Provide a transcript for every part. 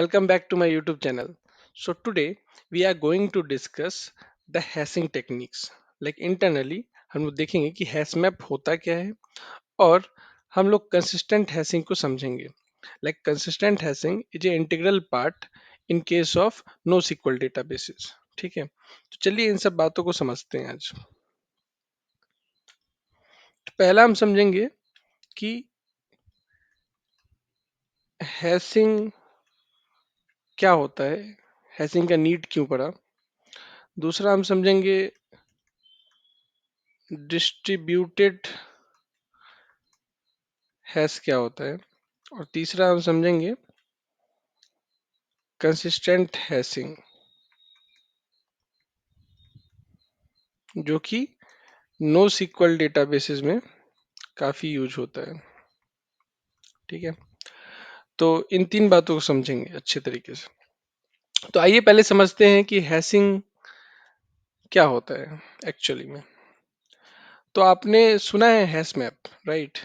Welcome back to my YouTube channel. So today we are going to discuss the hashing techniques. Like internally हम लोग देखेंगे कि hash map होता क्या है और हम लोग कंसिस्टेंट हैशिंग को समझेंगे. Like consistent hashing is an integral part in case of NoSQL databases. ठीक है, तो चलिए इन सब बातों को समझते हैं आज. तो पहला हम समझेंगे कि हैशिंग क्या होता है, हैशिंग का नीड क्यों पड़ा. दूसरा हम समझेंगे डिस्ट्रीब्यूटेड हैश क्या होता है और तीसरा हम समझेंगे कंसिस्टेंट हैशिंग जो कि नो सीक्वल डेटाबेसेस में काफी यूज होता है. ठीक है, तो इन तीन बातों को समझेंगे अच्छे तरीके से. तो आइए पहले समझते हैं कि हैशिंग क्या होता है एक्चुअली में. तो आपने सुना है हैश मैप, राइट.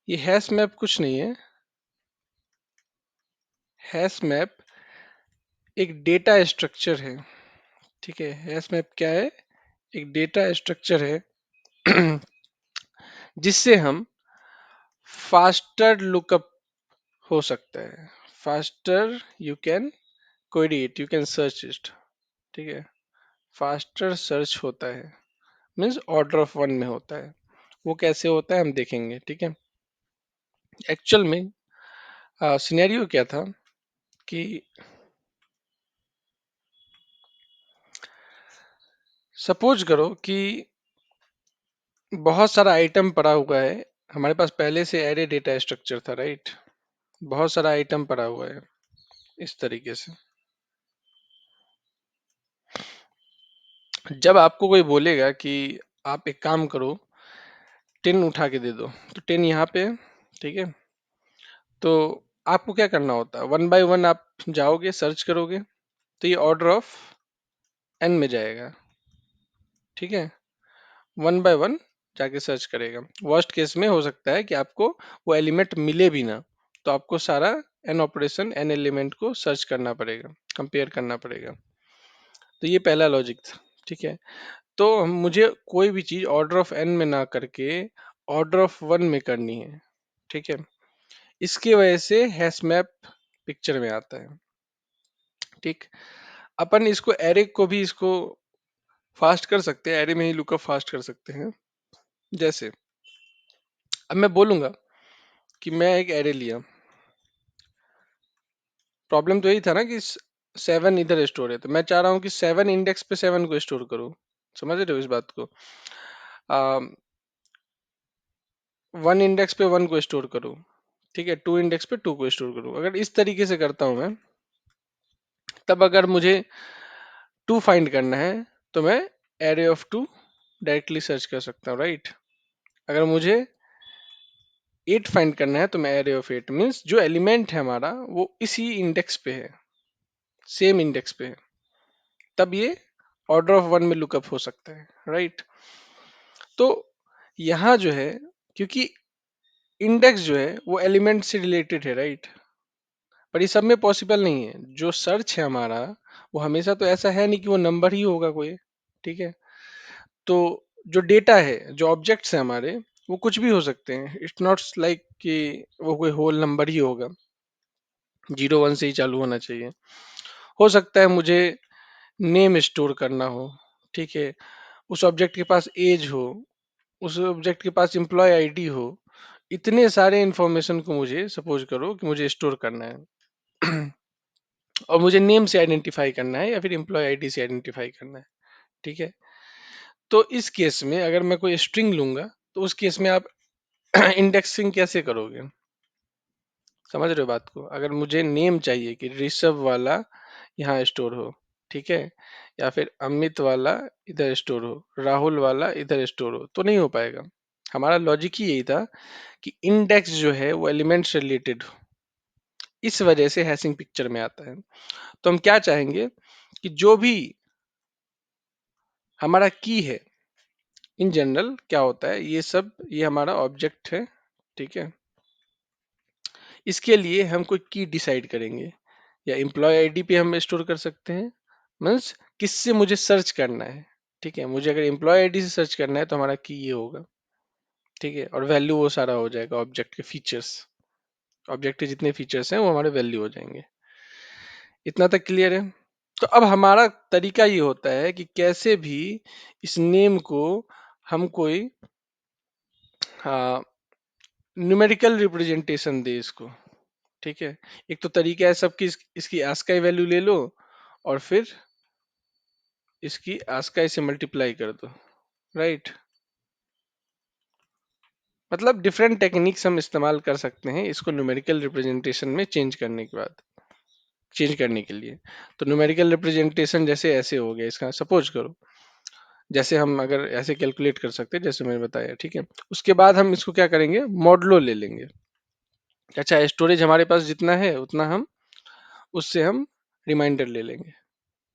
ये हैश मैप कुछ नहीं है. हैश मैप एक डेटा स्ट्रक्चर है. ठीक है, हैश मैप क्या है? एक डेटा स्ट्रक्चर है जिससे हम फास्टर लुकअप हो सकता है. Faster you can query it, you can search it. ठीक है, फास्टर सर्च होता है मीन्स ऑर्डर ऑफ वन में होता है. वो कैसे होता है हम देखेंगे. ठीक है, एक्चुअल में सिनेरियो क्या था कि सपोज करो कि बहुत सारा आइटम पड़ा हुआ है. हमारे पास पहले से एरे डेटा स्ट्रक्चर था, राइट. बहुत सारा आइटम पड़ा हुआ है इस तरीके से. जब आपको कोई बोलेगा कि आप एक काम करो, 10 उठा के दे दो, तो 10 यहाँ पे है. ठीक है, तो आपको क्या करना होता है, वन बाय वन आप जाओगे, सर्च करोगे, तो ये ऑर्डर ऑफ एन में जाएगा. ठीक है, वन बाय वन जाके सर्च करेगा. वर्स्ट केस में हो सकता है कि आपको वो एलिमेंट मिले भी ना, तो आपको सारा एन ऑपरेशन एन एलिमेंट को सर्च करना पड़ेगा, कंपेयर करना पड़ेगा. तो ये पहला लॉजिक था. ठीक है, तो मुझे कोई भी चीज ऑर्डर ऑफ एन में ना करके ऑर्डर ऑफ वन में करनी है. ठीक है, इसकी वजह से हैश मैप पिक्चर में आता है. ठीक, अपन इसको एरे को भी इसको फास्ट कर सकते हैं, एरे में ही लुकअप फास्ट कर सकते हैं. जैसे अब मैं बोलूंगा कि मैं एक एरे लिया. प्रॉब्लम तो यही था ना कि 7 इधर स्टोर है, तो मैं चाह रहा हूँ कि 7 इंडेक्स पे 7 को स्टोर करूँ. समझ रहे हो इस बात को? 1 इंडेक्स पे 1 को स्टोर करूँ. ठीक है, 2 इंडेक्स पे 2 को स्टोर करूँ. अगर इस तरीके से करता हूँ मैं, तब अगर मुझे 2 फाइंड करना है तो मैं एरे ऑफ 2 डायरेक्टली सर्च कर सकता हूँ, राइट. अगर मुझे 8 फाइंड करना है तो मैं एरे ऑफ 8 मीन्स जो एलिमेंट है हमारा वो इसी इंडेक्स पे है, सेम इंडेक्स पे है, तब ये ऑर्डर ऑफ वन में लुकअप हो सकता है, राइट. तो यहाँ जो है, क्योंकि इंडेक्स जो है वो एलिमेंट से रिलेटेड है, राइट. पर ये सब में पॉसिबल नहीं है. जो सर्च है हमारा वो हमेशा तो ऐसा है नहीं कि वो नंबर ही होगा कोई. ठीक है, तो जो डेटा है, जो ऑब्जेक्ट्स हैं हमारे, वो कुछ भी हो सकते हैं. इट्स नॉट लाइक कि वो कोई होल नंबर ही होगा, 0 1 से ही चालू होना चाहिए. हो सकता है मुझे नेम स्टोर करना हो. ठीक है, उस ऑब्जेक्ट के पास एज हो, उस ऑब्जेक्ट के पास एम्प्लॉय आईडी हो. इतने सारे इंफॉर्मेशन को मुझे सपोज करो कि मुझे स्टोर करना है और मुझे नेम से आइडेंटिफाई करना है या फिर एम्प्लॉय आईडी से आइडेंटिफाई करना है. ठीक है, तो इस केस में अगर मैं कोई स्ट्रिंग लूंगा, तो उस केस में आप इंडेक्सिंग कैसे करोगे? समझ रहे हो बात को? अगर मुझे नेम चाहिए कि ऋषभ वाला यहाँ स्टोर हो, ठीक है, या फिर अमित वाला इधर स्टोर हो, राहुल वाला इधर स्टोर हो, तो नहीं हो पाएगा. हमारा लॉजिक ही यही था कि इंडेक्स जो है वो एलिमेंट से रिलेटेड हो. इस वजह से हैशिंग पिक्चर में आता है. तो हम क्या चाहेंगे कि जो भी हमारा की है, इन जनरल क्या होता है, ये सब ये हमारा ऑब्जेक्ट है. ठीक है, इसके लिए हम कोई की डिसाइड करेंगे. या एम्प्लॉय आईडी पे हम स्टोर कर सकते हैं। मीन्स किससे मुझे सर्च करना है, ठीक है। मुझे अगर एम्प्लॉय आईडी से सर्च करना है तो हमारा की ये होगा, ठीक है। और वैल्यू वो सारा हो जाएगा ऑब्जेक्ट के फीचर्स, ऑब्जेक्ट के जितने फीचर्स हैं वो हमारे वैल्यू हो जाएंगे। इतना तक क्लियर है। तो अब हमारा तरीका ये होता है कि कैसे भी इस नेम को हम कोई न्यूमेरिकल रिप्रेजेंटेशन दे इसको, ठीक है। एक तो तरीका है सबकी इसकी आस्काई वैल्यू ले लो और फिर इसकी आस्काई से मल्टीप्लाई कर दो, राइट। मतलब डिफरेंट टेक्निक्स हम इस्तेमाल कर सकते हैं इसको न्यूमेरिकल रिप्रेजेंटेशन में चेंज करने के बाद, चेंज करने के लिए। तो न्यूमेरिकल रिप्रेजेंटेशन जैसे ऐसे हो गया, इसका सपोज करो जैसे हम अगर ऐसे कैलकुलेट कर सकते हैं जैसे मैंने बताया, ठीक है। उसके बाद हम इसको क्या करेंगे, मॉडलो ले लेंगे। अच्छा, स्टोरेज हमारे पास जितना है उतना हम उससे हम रिमाइंडर ले लेंगे।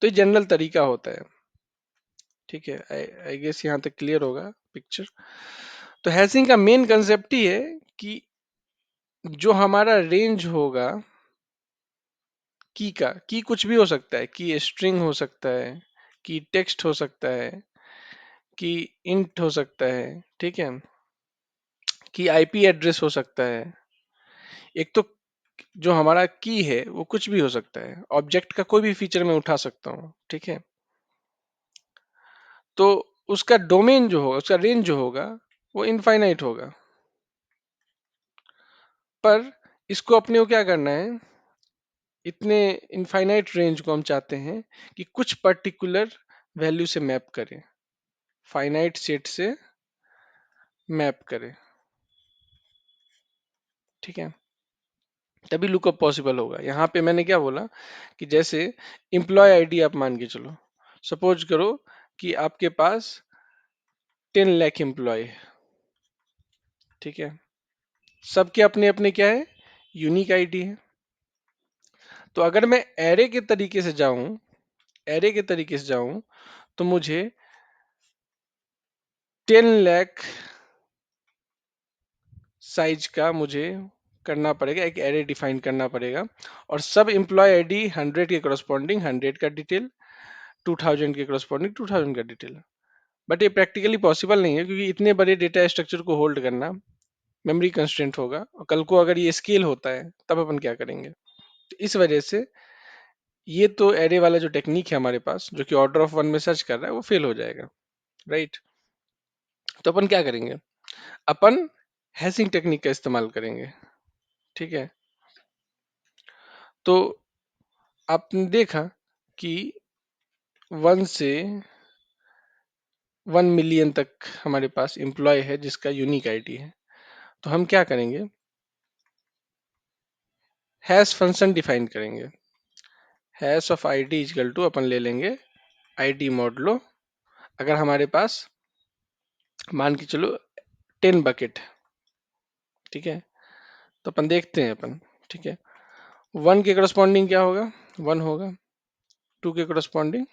तो ये जनरल तरीका होता है, ठीक है। आई गेस यहाँ तक क्लियर होगा पिक्चर। तो हैशिंग का मेन कंसेप्ट ही है कि जो हमारा रेंज होगा की कुछ भी हो सकता है, की स्ट्रिंग हो सकता है, की टेक्स्ट हो सकता है, की इंट हो सकता है, ठीक है, की आईपी एड्रेस हो सकता है। एक तो जो हमारा की है वो कुछ भी हो सकता है, ऑब्जेक्ट का कोई भी फीचर मैं उठा सकता हूँ, ठीक है। तो उसका डोमेन जो होगा, उसका रेंज जो होगा वो इनफाइनाइट होगा। पर इसको अपने को क्या करना है, इतने इनफाइनाइट रेंज को हम चाहते हैं कि कुछ पर्टिकुलर वैल्यू से मैप करें, फाइनाइट सेट से मैप करें, ठीक है। तभी लुकअप पॉसिबल होगा। यहाँ पे मैंने क्या बोला कि जैसे एम्प्लॉय आईडी आप मान के चलो, सपोज करो कि आपके पास 10 लाख एम्प्लॉय है, ठीक है। सबके अपने अपने क्या है, यूनिक आईडी है। तो अगर मैं एरे के तरीके से जाऊं, एरे के तरीके से जाऊं तो मुझे 10 लाख साइज का मुझे करना पड़ेगा, एक एरे डिफाइन करना पड़ेगा। और सब एम्प्लॉय आईडी 100 के करस्पॉन्डिंग 100 का डिटेल, 2000 के करस्पॉन्डिंग 2000 का डिटेल। बट ये प्रैक्टिकली पॉसिबल नहीं है क्योंकि इतने बड़े डेटा स्ट्रक्चर को होल्ड करना मेमोरी कंस्ट्रेंट होगा, और कल को अगर ये स्केल होता है तब अपन क्या करेंगे। तो इस वजह से ये तो एरे वाला जो टेक्निक है हमारे पास जो कि ऑर्डर ऑफ वन में सर्च कर रहा है वो फेल हो जाएगा, राइट। तो अपन क्या करेंगे, अपन हैशिंग टेक्निक का इस्तेमाल करेंगे, ठीक है। तो आपने देखा कि 1 से 1 मिलियन तक हमारे पास एम्प्लॉय है जिसका यूनिक आईडी है। तो हम क्या करेंगे, हैश फंक्शन डिफाइन करेंगे। Hash of ID is equal to अपन ले लेंगे आईडी मॉडलो। अगर हमारे पास मान के चलो 10 बकेट, ठीक है। तो अपन देखते हैं अपन, ठीक है। 1 के करस्पॉन्डिंग क्या होगा, 1 होगा। 2 के करस्पॉन्डिंग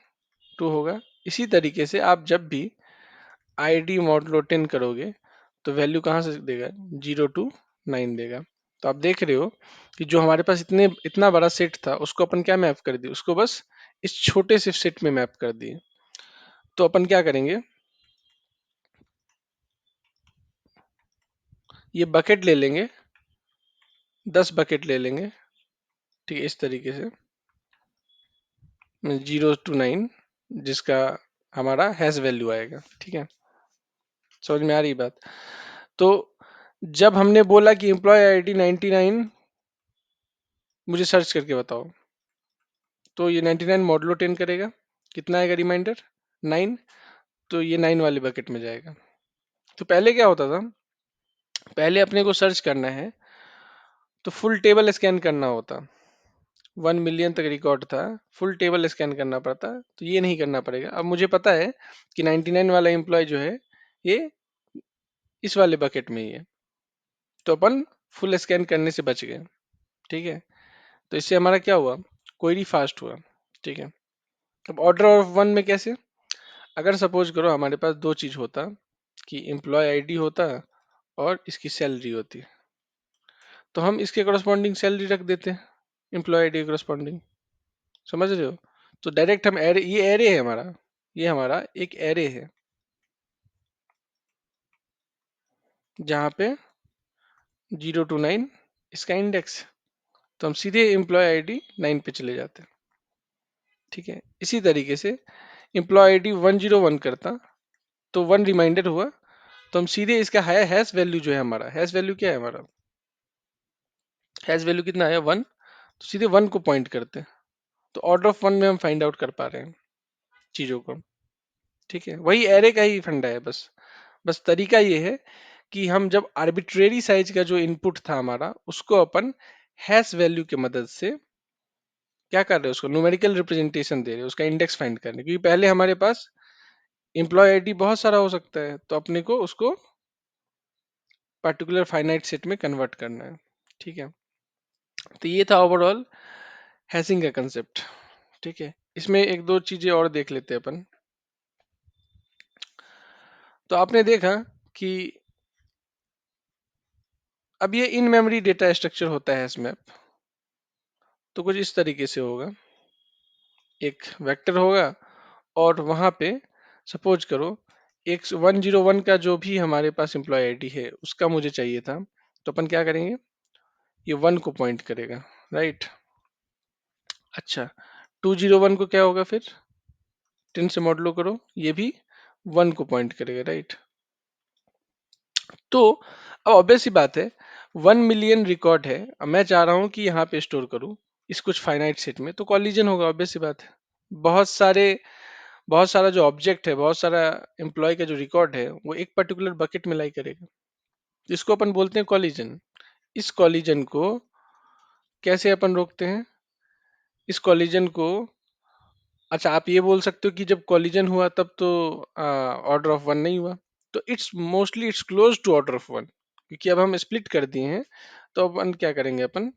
2 होगा। इसी तरीके से आप जब भी आईडी मॉडलो 10 करोगे तो वैल्यू कहाँ से देगा, 0 to 9 देगा। तो आप देख रहे हो कि जो हमारे पास इतना बड़ा सेट था उसको अपन क्या मैप कर दिए, उसको बस इस छोटे से सेट में मैप कर दिए। तो अपन क्या करेंगे, ये बकेट ले लेंगे, 10 बकेट ले लेंगे, ठीक है, इस तरीके से 0 to 9 जिसका हमारा हैश वैल्यू आएगा, ठीक है। समझ में आ रही बात। तो जब हमने बोला कि एम्प्लॉय आईडी 99 मुझे सर्च करके बताओ, तो ये 99 मॉडलो 10 करेगा, कितना आएगा रिमाइंडर 9। तो ये 9 वाले बकेट में जाएगा। तो पहले क्या होता था, पहले अपने को सर्च करना है तो फुल टेबल स्कैन करना होता, 1 मिलियन तक रिकॉर्ड था, फुल टेबल स्कैन करना पड़ता। तो ये नहीं करना पड़ेगा। अब मुझे पता है कि 99 वाला एम्प्लॉय जो है ये इस वाले बकेट में ही है। तो अपन फुल स्कैन करने से बच गए, ठीक है। तो इससे हमारा क्या हुआ, क्वेरी फास्ट हुआ, ठीक है। अब ऑर्डर ऑफ वन में कैसे, अगर सपोज करो हमारे पास दो चीज होता कि एम्प्लॉय आईडी होता और इसकी सैलरी होती, तो हम इसके करस्पॉन्डिंग सैलरी रख देते, एम्प्लॉय आईडी करस्पॉन्डिंग, समझ रहे हो? तो डायरेक्ट हम एरे, ये एरे है हमारा, ये हमारा एक एरे है जहाँ पे 0 to 9 इसका इंडेक्स, तो हम सीधे एम्प्लॉय आईडी 9 पे चले जाते हैं। ठीक है, इसी तरीके से एम्प्लॉय आईडी 101 करता तो 1 रिमाइंडर हुआ, तो हम सीधे इसका है हैश वैल्यू जो है हमारा, हैश वैल्यू क्या है हमारा, हैश वैल्यू कितना है 1, तो सीधे 1 को पॉइंट करते हैं। तो ऑर्डर ऑफ 1 में हम फाइंड आउट कर पा रहे हैं चीजों को। ठीक है, वही एरे का ही फंडा है, बस बस तरीका ये है कि हम जब आर्बिट्रेरी साइज का जो इनपुट था हमारा, उसको अपन हैश वैल्यू की मदद से क्या कर रहे हैं, उसको न्यूमेरिकल रिप्रेजेंटेशन दे रहे हैं, उसका इंडेक्स फाइंड करने, क्योंकि पहले हमारे पास एम्प्लॉय आईडी बहुत सारा हो सकता है, तो अपने को उसको पर्टिकुलर फाइनाइट सेट में कन्वर्ट करना है। ठीक है, तो ये था ओवरऑल हैशिंग का कंसेप्ट। ठीक है, इसमें एक दो चीजें और देख लेते हैं अपन। तो आपने देखा कि अब ये इन मेमोरी डेटा स्ट्रक्चर होता है हैशमैप, तो कुछ इस तरीके से होगा, एक वेक्टर होगा और वहां पे सपोज करो एक 101 का जो भी हमारे पास एम्प्लॉय आईडी है उसका मुझे चाहिए था, तो अपन क्या करेंगे, ये 1 को पॉइंट करेगा, राइट। अच्छा, 201 को क्या होगा फिर, 10 से मॉडलो करो, ये भी 1 को पॉइंट करेगा, राइट। तो अब ऑब्वियस सी बात है, 1 मिलियन रिकॉर्ड है, अब मैं चाह रहा हूं कि यहाँ पे स्टोर करूं इस कुछ फाइनाइट सेट में, तो कॉलिजन होगा, ऑब्वियस सी बात है। बहुत सारे, बहुत सारा जो ऑब्जेक्ट है, बहुत सारा एम्प्लॉय का जो रिकॉर्ड है वो एक पर्टिकुलर बकेट में लाई करेगा, जिसको अपन बोलते हैं कॉलिजन। इस कॉलिजन को कैसे अपन रोकते हैं, इस कॉलिजन को, अच्छा आप ये बोल सकते हो कि जब कॉलिजन हुआ तब तो ऑर्डर ऑफ 1 नहीं हुआ, तो it's mostly it's close to order of 1, क्योंकि अब हम स्प्लिट कर दिए हैं। तो अपन क्या करेंगे, अपन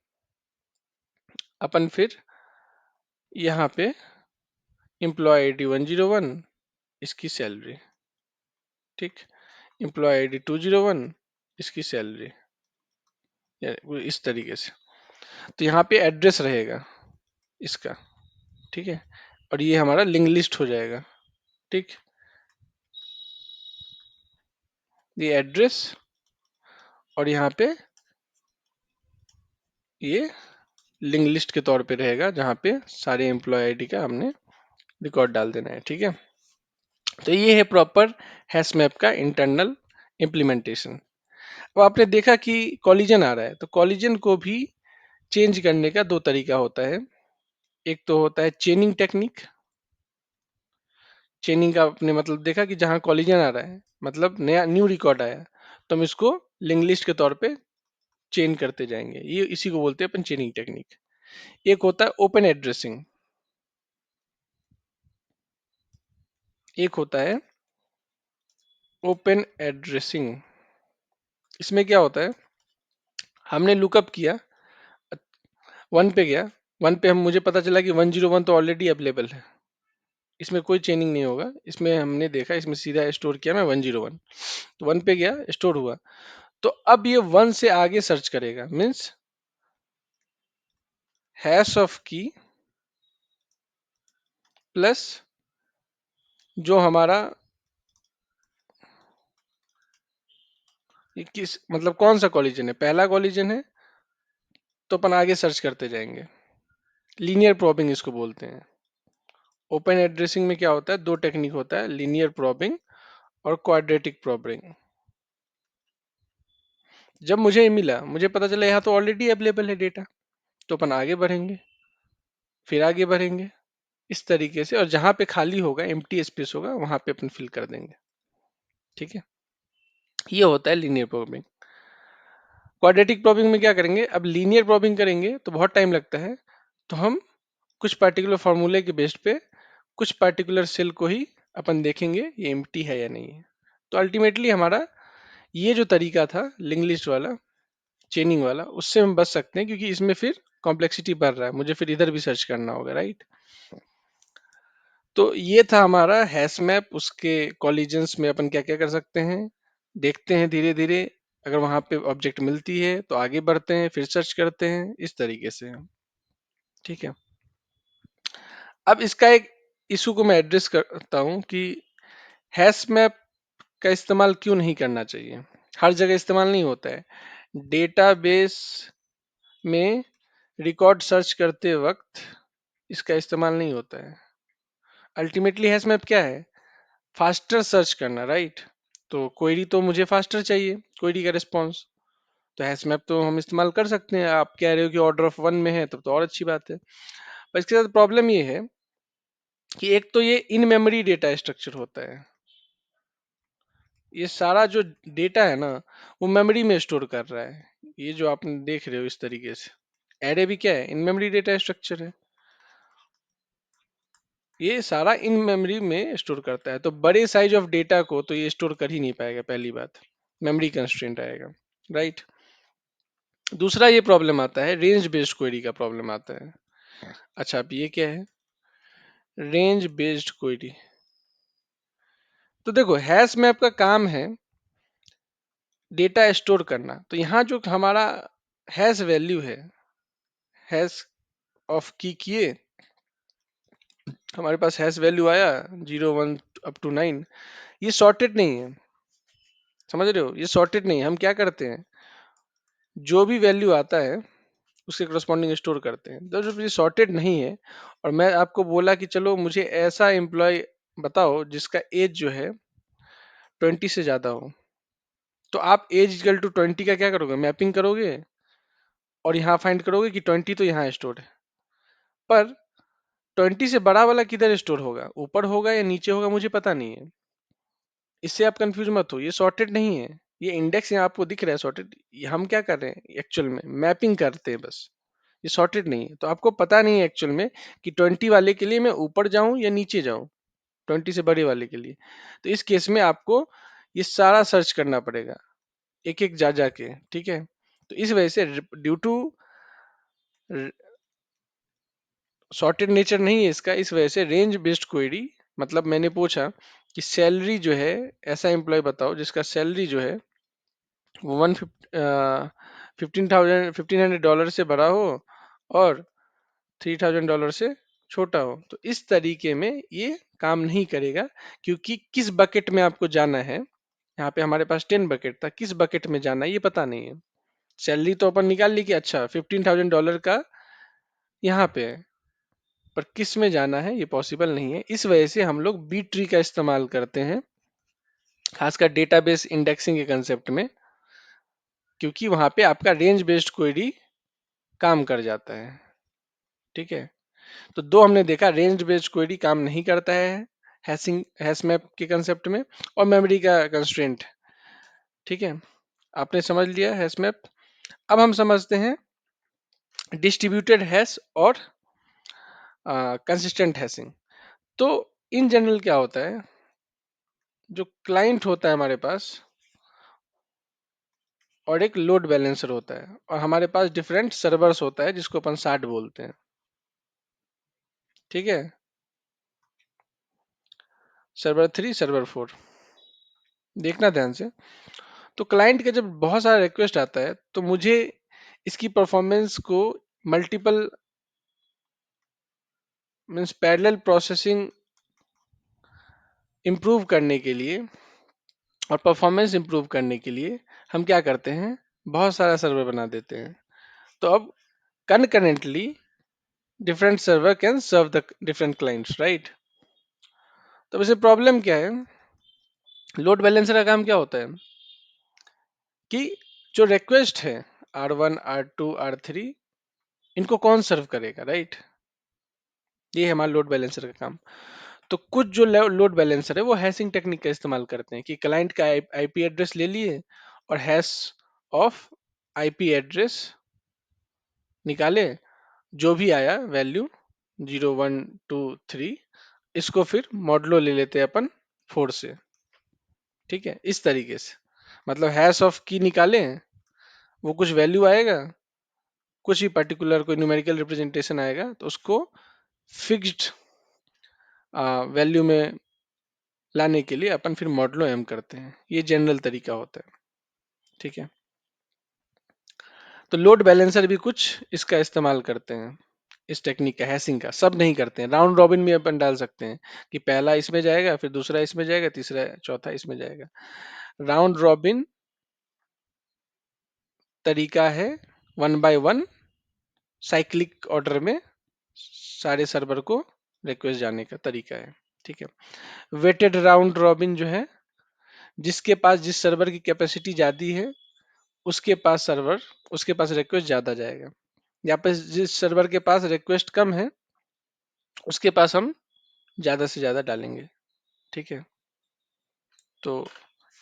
अपन फिर यहाँ पे एम्प्लॉय आईडी 101 इसकी सैलरी, ठीक, एम्प्लॉय आईडी 201 इसकी सैलरी, इस तरीके से। तो यहाँ पे एड्रेस रहेगा इसका, ठीक है, और ये हमारा लिंक लिस्ट हो जाएगा, ठीक। ये एड्रेस और यहाँ पे ये लिंक लिस्ट के तौर पे रहेगा, जहाँ पे सारे एम्प्लॉय आईडी का हमने रिकॉर्ड डाल देना है, ठीक है। तो ये है प्रॉपर हैश मैप का इंटरनल इम्प्लीमेंटेशन। अब आपने देखा कि कॉलिजन आ रहा है, तो कॉलिजन को भी चेंज करने का दो तरीका होता है। एक तो होता है चेनिंग टेक्निक। चेनिंग का आपने मतलब देखा कि जहां कॉलिजन आ रहा है, मतलब नया न्यू रिकॉर्ड आया, तो हम इसको लिंक लिस्ट के तौर पे चेन करते जाएंगे, ये इसी को बोलते हैं अपन चेनिंग टेक्निक। एक होता है ओपन एड्रेसिंग, एक होता है ओपन एड्रेसिंग। इसमें क्या होता है, हमने लुकअप किया, 1 पे गया, 1 पे हम मुझे पता चला कि 101 तो ऑलरेडी अवेलेबल है, इसमें कोई चेनिंग नहीं होगा। इसमें हमने देखा, इसमें सीधा स्टोर किया मैं 101, तो 1 पे गया, स्टोर हुआ। तो अब ये 1 से आगे सर्च करेगा, मीन्स हैश ऑफ की प्लस जो हमारा, ये किस मतलब कौन सा कॉलिजन है, पहला कॉलिजन है, तो अपन आगे सर्च करते जाएंगे। लीनियर प्रोबिंग इसको बोलते हैं। ओपन एड्रेसिंग में क्या होता है, दो टेक्निक होता है, लीनियर प्रोबिंग और क्वाड्रेटिक प्रोबिंग। जब मुझे ये मिला, मुझे पता चला यहाँ तो ऑलरेडी अवेलेबल है डेटा, तो अपन आगे बढ़ेंगे, फिर आगे बढ़ेंगे इस तरीके से, और जहां पे खाली होगा, एम्प्टी स्पेस होगा, वहां पे अपन फिल कर देंगे, ठीक है। ये होता है लीनियर प्रोबिंग। क्वाड्रेटिक प्रोबिंग में क्या करेंगे, अब लीनियर प्रोबिंग करेंगे तो बहुत टाइम लगता है, तो हम कुछ पर्टिकुलर फॉर्मूले के बेस्ड पे कुछ पर्टिकुलर सेल को ही अपन देखेंगे ये एम्प्टी है या नहीं है। तो अल्टीमेटली हमारा ये जो तरीका था लिंक लिस्ट वाला, चेनिंग वाला, उससे हम बच सकते हैं, क्योंकि इसमें फिर कॉम्प्लेक्सिटी बढ़ रहा है, मुझे फिर इधर भी सर्च करना होगा, राइट। तो ये था हमारा हैश मैप, उसके कॉलिजन्स में अपन क्या क्या कर सकते हैं, देखते हैं धीरे धीरे। अगर वहां पे ऑब्जेक्ट मिलती है तो आगे बढ़ते हैं, फिर सर्च करते हैं, इस तरीके से। ठीक है। अब इसका एक इशू को मैं एड्रेस करता हूं कि हैश मैप का इस्तेमाल क्यों नहीं करना चाहिए। हर जगह इस्तेमाल नहीं होता है। डेटाबेस में रिकॉर्ड सर्च करते वक्त इसका इस्तेमाल नहीं होता है। अल्टीमेटली हैश मैप क्या है? फास्टर सर्च करना, राइट? तो क्वेरी तो मुझे फास्टर चाहिए, क्वेरी का रिस्पॉन्स। तो हैश मैप तो हम इस्तेमाल कर सकते हैं। आप कह रहे हो कि ऑर्डर ऑफ वन में है, तब तो और अच्छी बात है। पर इसके साथ प्रॉब्लम ये है कि एक तो ये इन मेमोरी डेटा स्ट्रक्चर होता है। ये सारा जो डेटा है ना, वो मेमोरी में स्टोर कर रहा है। ये जो आप देख रहे हो इस तरीके से, एरे भी क्या है? इन मेमोरी डेटा स्ट्रक्चर है। ये सारा इन मेमोरी में स्टोर करता है। तो बड़े साइज ऑफ डेटा को तो ये स्टोर कर ही नहीं पाएगा, पहली बात। मेमोरी कंस्ट्रेंट आएगा, राइट? दूसरा ये प्रॉब्लम आता है, रेंज बेस्ड क्वेरी का प्रॉब्लम आता है। अच्छा, अब ये क्या है? Range based query. तो देखो, हैश मैप का काम है डेटा स्टोर करना। तो यहाँ जो हमारा हैश वैल्यू है, हैश ऑफ की किए, हमारे पास हैश वैल्यू आया 0 1 अप टू 9। ये सॉर्टेड नहीं है, समझ रहे हो? ये सॉर्टेड नहीं है। हम क्या करते हैं, जो भी वैल्यू आता है उसके करस्पॉन्डिंग स्टोर करते हैं। तो जब ये सॉर्टेड नहीं है, और मैं आपको बोला कि चलो मुझे ऐसा एम्प्लॉय बताओ जिसका एज जो है 20 से ज्यादा हो, तो आप एज इक्वल टू 20 का क्या करोगे? मैपिंग करोगे और यहाँ फाइंड करोगे कि 20 तो यहाँ स्टोर है। पर 20 से बड़ा वाला किधर स्टोर होगा? ऊपर होगा या नीचे होगा? मुझे पता नहीं है। इससे आप कंफ्यूज मत हो, ये सॉर्टेड नहीं है। ये इंडेक्स यहाँ आपको दिख रहा है सॉर्टेड। हम क्या कर रहे हैं एक्चुअल में? मैपिंग करते हैं बस। ये सॉर्टेड नहीं है। तो आपको पता नहीं है एक्चुअल में कि 20 वाले के लिए मैं ऊपर जाऊं या नीचे जाऊं, 20 से बड़े वाले के लिए। तो इस केस में आपको ये सारा सर्च करना पड़ेगा, एक एक जा जाके, ठीक है? तो इस वजह से ड्यू टू सॉर्टेड नेचर नहीं है इसका, इस वजह से रेंज बेस्ड क्वेरी, मतलब मैंने पूछा कि सैलरी जो है, ऐसा एम्प्लॉय बताओ जिसका सैलरी जो है वो 1500 से बड़ा हो और $3000 से छोटा हो। तो इस तरीके में ये काम नहीं करेगा, क्योंकि किस बकेट में आपको जाना है, यहाँ पे हमारे पास 10 बकेट था, किस बकेट में जाना है ये पता नहीं है। सैलरी तो अपन निकाल ली कि अच्छा $15,000 का यहाँ पे है, पर किस में जाना है ये पॉसिबल नहीं है। इस वजह से हम लोग बी ट्री का इस्तेमाल करते हैं, खासकर डेटाबेस इंडेक्सिंग के कंसेप्ट में, क्योंकि वहां पे आपका रेंज बेस्ड क्वेरी काम कर जाता है। ठीक है? तो दो हमने देखा, रेंज बेस्ड क्वेरी काम नहीं करता है हैशिंग हैश मैप के कंसेप्ट में, और मेमोरी का कंस्ट्रेंट। ठीक है, आपने समझ लिया हैश मैप। अब हम समझते हैं डिस्ट्रीब्यूटेड हैश और कंसिस्टेंट हैशिंग। तो इन जनरल क्या होता है, जो क्लाइंट होता है हमारे पास, और एक लोड बैलेंसर होता है, और हमारे पास डिफरेंट सर्वर्स होता है जिसको अपन साट बोलते हैं। ठीक है, सर्वर 3, सर्वर 4, देखना ध्यान से। तो क्लाइंट का जब बहुत सारा रिक्वेस्ट आता है, तो मुझे इसकी परफॉर्मेंस को multiple means parallel processing improve करने के लिए और परफॉर्मेंस इंप्रूव करने के लिए हम क्या करते हैं, बहुत सारा सर्वर बना देते हैं। तो अब concurrently different server can serve the different clients, right? तो वैसे प्रॉब्लम क्या है, लोड बैलेंसर का काम क्या होता है कि जो रिक्वेस्ट है R1 R2 R3, इनको कौन सर्व करेगा, राइट? ये है हमारा लोड बैलेंसर का काम। तो कुछ जो लोड बैलेंसर है वो हैशिंग टेक्निक का इस्तेमाल करते हैं कि क्लाइंट का आईपी एड्रेस ले लिए और हैश ऑफ आईपी एड्रेस निकाले, जो भी आया वैल्यू 0 1 2 3, इसको फिर मॉडलो ले लेते हैं अपन 4 से। ठीक है, इस तरीके से, मतलब हैश ऑफ की निकाले, वो कुछ वैल्यू आएगा, कुछ ही पर्टिकुलर कोई न्यूमेरिकल रिप्रेजेंटेशन आएगा, तो उसको फिक्स्ड वैल्यू में लाने के लिए अपन फिर मॉडलो एम करते हैं। ये जनरल तरीका होता है। ठीक है, तो लोड बैलेंसर भी कुछ इसका इस्तेमाल करते हैं। इस टेक्निक का, हैशिंग का। सब नहीं करते हैं, राउंड रॉबिन में अपन डाल सकते हैं कि पहला इसमें जाएगा, फिर दूसरा इसमें जाएगा, तीसरा चौथा इसमें जाएगा। राउंड रॉबिन तरीका है, one by one cyclic order में सारे सर्वर को रिक्वेस्ट जाने का तरीका है। ठीक है। वेटेड राउंड रॉबिन जो है, जिसके पास जिस सर्वर की कैपेसिटी ज्यादा है उसके पास सर्वर उसके पास रिक्वेस्ट ज्यादा जाएगा, या पे जिस सर्वर के पास रिक्वेस्ट कम है उसके पास हम ज्यादा से ज्यादा डालेंगे। ठीक है। तो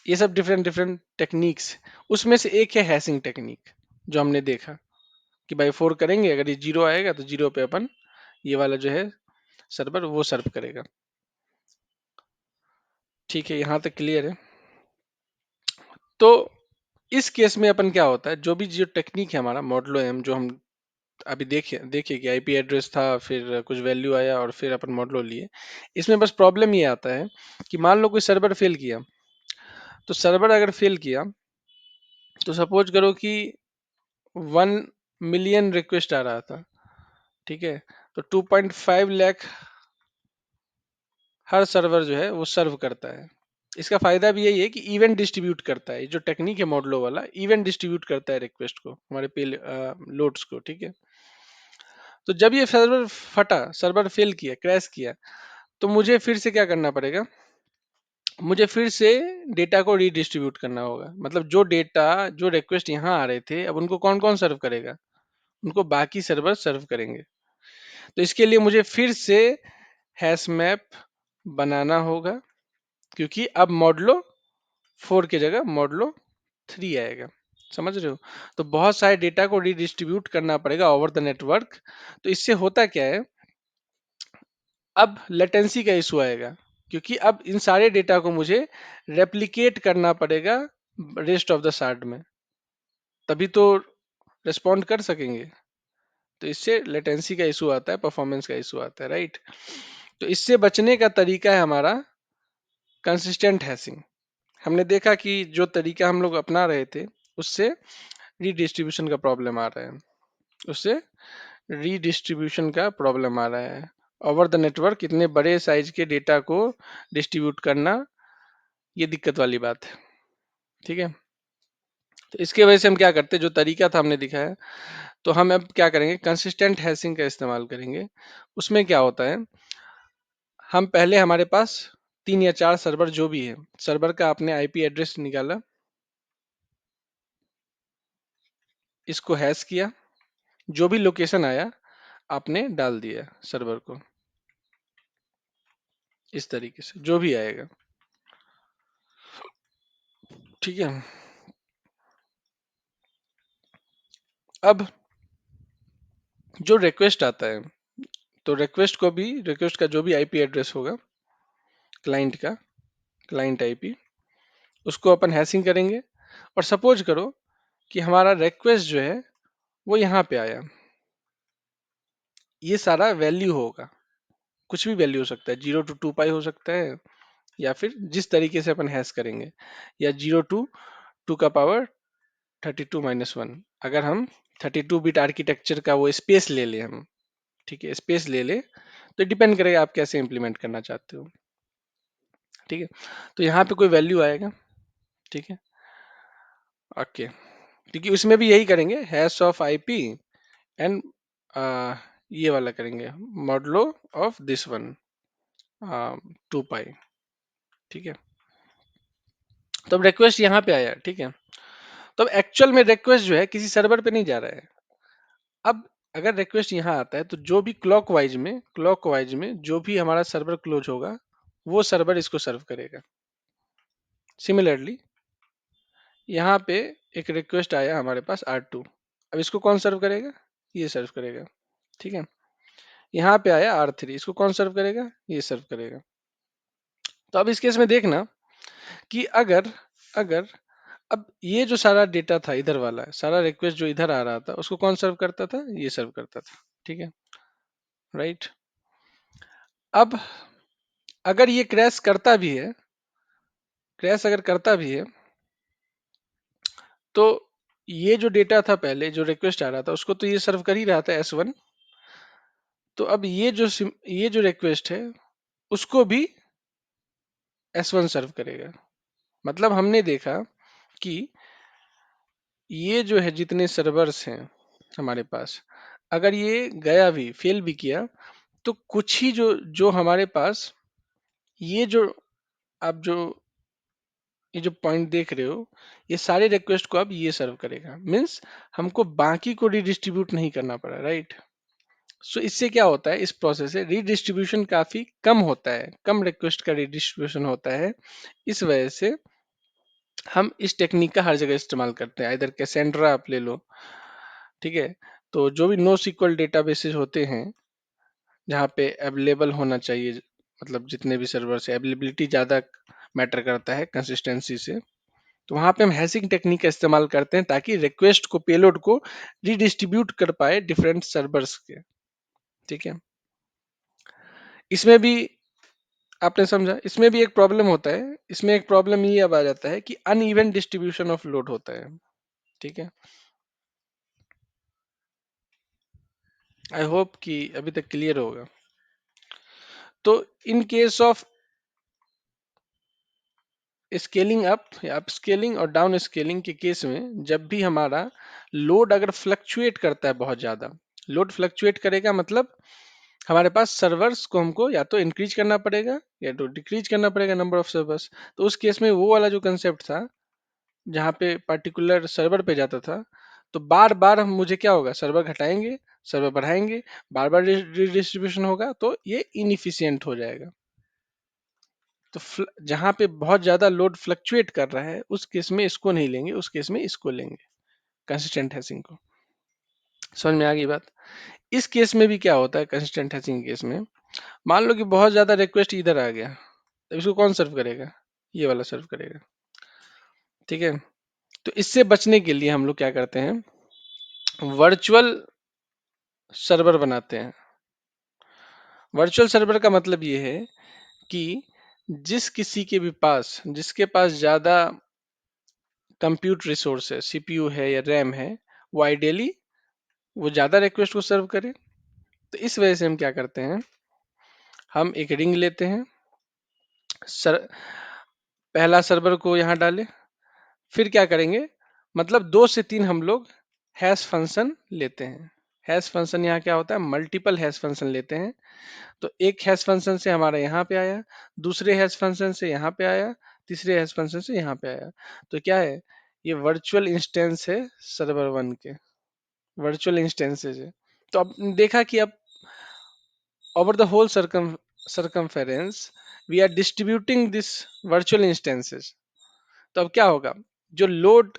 ये सब डिफरेंट डिफरेंट टेक्निक्स, उसमें से एक है हैशिंग टेक्निक जो हमने देखा कि भाई 4 करेंगे, अगर ये 0 आएगा तो 0 पे अपन ये वाला जो है सर्वर वो सर्व करेगा। ठीक है, यहाँ तक क्लियर है। तो इस केस में अपन क्या होता है, जो भी जो टेक्निक है हमारा मॉडलो एम जो हम अभी देखिए देखिए कि आईपी एड्रेस था, फिर कुछ वैल्यू आया और फिर अपन मॉडलो लिए। इसमें बस प्रॉब्लम ये आता है कि मान लो कोई सर्वर फेल किया, तो सर्वर अगर फेल किया तो सपोज करो कि 1 मिलियन रिक्वेस्ट आ रहा था। ठीक है। तो 2.5 लाख हर सर्वर जो है वो सर्व करता है। इसका फायदा भी यही है कि इवेंट डिस्ट्रीब्यूट करता है, जो टेक्निक है मॉडलो वाला, इवेंट डिस्ट्रीब्यूट करता है रिक्वेस्ट को, हमारे पे लोड्स को। ठीक है। तो जब ये सर्वर फटा, सर्वर फेल किया, क्रैश किया, तो मुझे फिर से क्या करना पड़ेगा, मुझे फिर से डेटा को रीडिस्ट्रीब्यूट करना होगा। मतलब जो डेटा, जो रिक्वेस्ट यहाँ आ रहे थे, अब उनको कौन कौन सर्व करेगा, उनको बाकी सर्वर सर्व करेंगे। तो इसके लिए मुझे फिर से हैश मैप बनाना होगा, क्योंकि अब मॉडलो 4 की जगह मॉडलो 3 आएगा। समझ रहे हो? तो बहुत सारे डेटा को रीडिस्ट्रीब्यूट करना पड़ेगा ओवर द नेटवर्क। तो इससे होता क्या है, अब लेटेंसी का इशू आएगा, क्योंकि अब इन सारे डेटा को मुझे रेप्लिकेट करना पड़ेगा रेस्ट ऑफ द शार्ड में, तभी तो रिस्पॉन्ड कर सकेंगे। तो इससे लेटेंसी का इशू आता है, परफॉर्मेंस का इशू आता है, राइट। तो इससे बचने का तरीका है हमारा कंसिस्टेंट हैशिंग। हमने देखा कि जो तरीका हम लोग अपना रहे थे उससे रीडिस्ट्रीब्यूशन का प्रॉब्लम आ रहा है, उससे रीडिस्ट्रीब्यूशन का प्रॉब्लम आ रहा है। ओवर द नेटवर्क इतने बड़े साइज के डेटा को डिस्ट्रीब्यूट करना, ये दिक्कत वाली बात है। ठीक है। तो इसके वजह से हम क्या करते हैं, जो तरीका था हमने दिखाया, तो हम अब क्या करेंगे, कंसिस्टेंट हैशिंग का इस्तेमाल करेंगे। उसमें क्या होता है, हम पहले हमारे पास 3 या 4 सर्वर जो भी है, सर्वर का आपने आईपी एड्रेस निकाला, इसको हैश किया, जो भी लोकेशन आया आपने डाल दिया सर्वर को, इस तरीके से जो भी आएगा। ठीक है। अब जो रिक्वेस्ट आता है, तो रिक्वेस्ट का जो भी आईपी एड्रेस होगा क्लाइंट का, क्लाइंट आईपी, उसको अपन हैशिंग करेंगे। और सपोज करो कि हमारा रिक्वेस्ट जो है वो यहाँ पे आया, ये सारा वैल्यू होगा, कुछ भी वैल्यू हो सकता है, 0 to 2 पाई हो सकता है, या फिर जिस तरीके से अपन हैश करेंगे, या 0 to 2 का पावर 32 - 1। अगर हम 32 बिट आर्किटेक्चर का वो स्पेस ले लें हम, ठीक है, स्पेस ले ले, तो डिपेंड करेगा आप कैसे इंप्लीमेंट करना चाहते हो। ठीक है। तो यहाँ पे कोई वैल्यू आएगा। ठीक है। ओके। क्योंकि उसमें भी यही करेंगे, हैश ऑफ आईपी एंड ये वाला करेंगे, मॉडलो ऑफ दिस वन 2 पाई। ठीक है। तो अब रिक्वेस्ट यहाँ पे आया। ठीक है। तो अब एक्चुअल में रिक्वेस्ट जो है किसी सर्वर पे नहीं जा रहा है। अब अगर रिक्वेस्ट यहाँ आता है तो जो भी क्लॉकवाइज में जो भी हमारा सर्वर क्लोज होगा वो सर्वर इसको सर्व करेगा। सिमिलरली यहाँ पे एक रिक्वेस्ट आया हमारे पास R2, अब इसको कौन सर्व करेगा, ये सर्व करेगा। ठीक है। यहाँ पे आया R3, इसको कौन सर्व करेगा, ये सर्व करेगा। तो अब इस केस में देखना कि अगर अगर अब ये जो सारा डेटा था इधर वाला, सारा रिक्वेस्ट जो इधर आ रहा था उसको कौन सर्व करता था, ये सर्व करता था। ठीक है, राइट। अब अगर ये क्रैश करता भी है, क्रैश अगर करता भी है, तो ये जो डेटा था पहले जो रिक्वेस्ट आ रहा था उसको तो ये सर्व कर ही रहा था S1, तो अब ये जो रिक्वेस्ट है उसको भी S1 सर्व करेगा। मतलब हमने देखा कि ये जो है जितने सर्वर्स हैं हमारे पास, अगर ये गया भी फेल भी किया तो कुछ ही जो जो हमारे पास ये जो आप जो ये जो पॉइंट देख रहे हो, ये सारे रिक्वेस्ट को अब ये सर्व करेगा। मीन्स हमको बाकी को रिडिस्ट्रीब्यूट नहीं करना पड़ा, राइट। सो इससे क्या होता है, इस प्रोसेस से रिडिस्ट्रीब्यूशन काफी कम होता है, कम रिक्वेस्ट का रिडिस्ट्रीब्यूशन होता है। इस वजह से हम इस टेक्निक का हर जगह इस्तेमाल करते हैं। इधर कैसेंड्रा आप ले लो, ठीक है। तो जो भी नो सीक्वल डेटाबेसेस होते हैं जहाँ पे अवेलेबल होना चाहिए, मतलब जितने भी सर्वर से अवेलेबिलिटी ज़्यादा मैटर करता है कंसिस्टेंसी से, तो वहाँ पे हम हैशिंग टेक्निक का इस्तेमाल करते हैं ताकि रिक्वेस्ट को, पेलोड को रिडिस्ट्रीब्यूट कर पाए डिफरेंट सर्वर्स के, ठीक है। इसमें भी आपने समझा, इसमें भी एक प्रॉब्लम होता है। इसमें एक प्रॉब्लम ये अब आ जाता है कि अनइवन डिस्ट्रीब्यूशन ऑफ लोड होता है, ठीक है। आई होप कि अभी तक क्लियर होगा। तो in case of scaling up या अप स्केलिंग और डाउन स्केलिंग के केस में, जब भी हमारा लोड अगर फ्लक्चुएट करता है, बहुत ज्यादा लोड फ्लक्चुएट करेगा, मतलब हमारे पास सर्वर्स को हमको या तो इंक्रीज करना पड़ेगा या तो डिक्रीज करना पड़ेगा नंबर ऑफ सर्वर्स। तो उस केस में वो वाला जो कंसेप्ट था जहाँ पे पर्टिकुलर सर्वर पे जाता था, तो बार बार हम मुझे क्या होगा, सर्वर घटाएंगे, सर्वर बढ़ाएंगे, बार बार रिडिस्ट्रीब्यूशन होगा, तो ये इनइफिशियंट हो जाएगा। तो जहां पे बहुत ज्यादा लोड फ्लक्चुएट कर रहा है उस केस में इसको नहीं लेंगे, उस केस में इसको लेंगे, कंसिस्टेंट हैशिंग को। समझ में आ गई बात। इस केस में भी क्या होता है, कंसिस्टेंट हैशिंग केस में, मान लो कि बहुत ज्यादा रिक्वेस्ट इधर आ गया, तो इसको कौन सर्व करेगा, ये वाला सर्व करेगा, ठीक है। तो इससे बचने के लिए हम लोग क्या करते हैं, वर्चुअल सर्वर बनाते हैं। वर्चुअल सर्वर का मतलब ये है कि जिस किसी के भी पास, जिसके पास ज्यादा कंप्यूट रिसोर्स है, सीपीयू है या रैम है, वो आइडियली वो ज्यादा रिक्वेस्ट को सर्व करे। तो इस वजह से हम क्या करते हैं, हम एक रिंग लेते हैं, सर पहला सर्वर को यहाँ डालें, फिर क्या करेंगे, मतलब 2 से 3 हम लोग हैश फंक्शन लेते हैं। हैश फंक्शन यहाँ क्या होता है, मल्टीपल हैश फंक्शन लेते हैं। तो एक हैश फंक्शन से हमारा यहाँ पे आया, दूसरे हैश फंक्शन से यहाँ पे आया, तीसरे हैश फंक्शन से यहाँ पे आया। तो क्या है, ये वर्चुअल इंस्टेंस है सर्वर 1 के, वर्चुअल इंस्टेंसेज है। तो अब देखा कि अब over the whole circumference we are distributing this virtual instances। तो अब क्या होगा, जो लोड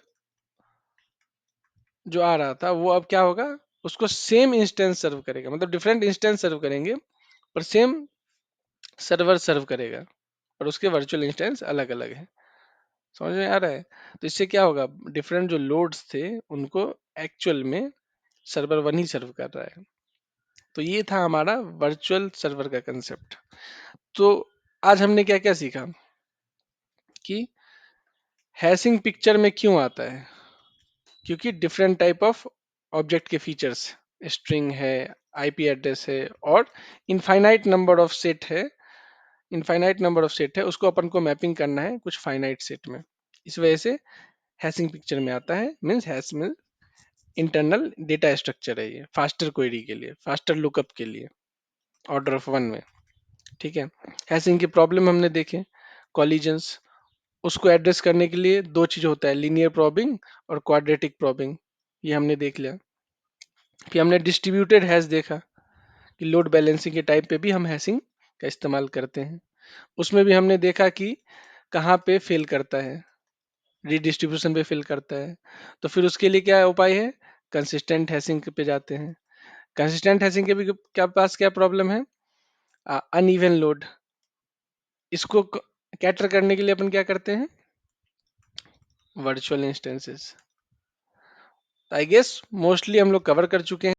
जो आ रहा था वो अब क्या होगा, उसको सेम इंस्टेंस सर्व करेगा, मतलब डिफरेंट इंस्टेंस सर्व करेंगे पर सेम सर्वर सर्व करेगा, और उसके वर्चुअल इंस्टेंस अलग अलग है। समझ में आ रहा है। तो इससे क्या होगा, डिफरेंट जो लोड्स थे उनको एक्चुअल में सर्वर 1 ही सर्व कर रहा है। तो ये था हमारा वर्चुअल सर्वर का कंसेप्ट। तो आज हमने क्या क्या सीखा कि हैशिंग पिक्चर में क्यों आता है, क्योंकि डिफरेंट टाइप ऑफ ऑब्जेक्ट के फीचर्स, स्ट्रिंग है, आईपी एड्रेस है, और इनफाइनाइट नंबर ऑफ सेट है, इनफाइनाइट नंबर ऑफ सेट है, उसको अपन को मैपिंग करना है कुछ फाइनाइट सेट में। इस वजह से हैशिंग पिक्चर में आता है। मीन्स हैश में इंटरनल डेटा स्ट्रक्चर है, ये फास्टर क्वेरी के लिए, फास्टर लुकअप के लिए, ऑर्डर ऑफ 1 में, ठीक है। हैशिंग की प्रॉब्लम हमने देखे, कॉलिजन्स, उसको एड्रेस करने के लिए 2 चीज होता है, लीनियर प्रॉबिंग और क्वाड्रेटिक प्रॉबिंग, ये हमने देख लिया। फिर हमने डिस्ट्रीब्यूटेड हैश देखा कि लोड बैलेंसिंग के टाइप पे भी हम हैशिंग का इस्तेमाल करते हैं। उसमें भी हमने देखा कि कहाँ पे फेल करता है, रिडिस्ट्रीब्यूशन पे फेल करता है। तो फिर उसके लिए क्या उपाय है, कंसिस्टेंट हैशिंग पे जाते हैं। कंसिस्टेंट हैशिंग के भी क्या पास क्या प्रॉब्लम है, अनइवन लोड, इसको कैटर करने के लिए अपन क्या करते हैं, virtual instances. I guess mostly हम लोग कवर कर चुके हैं।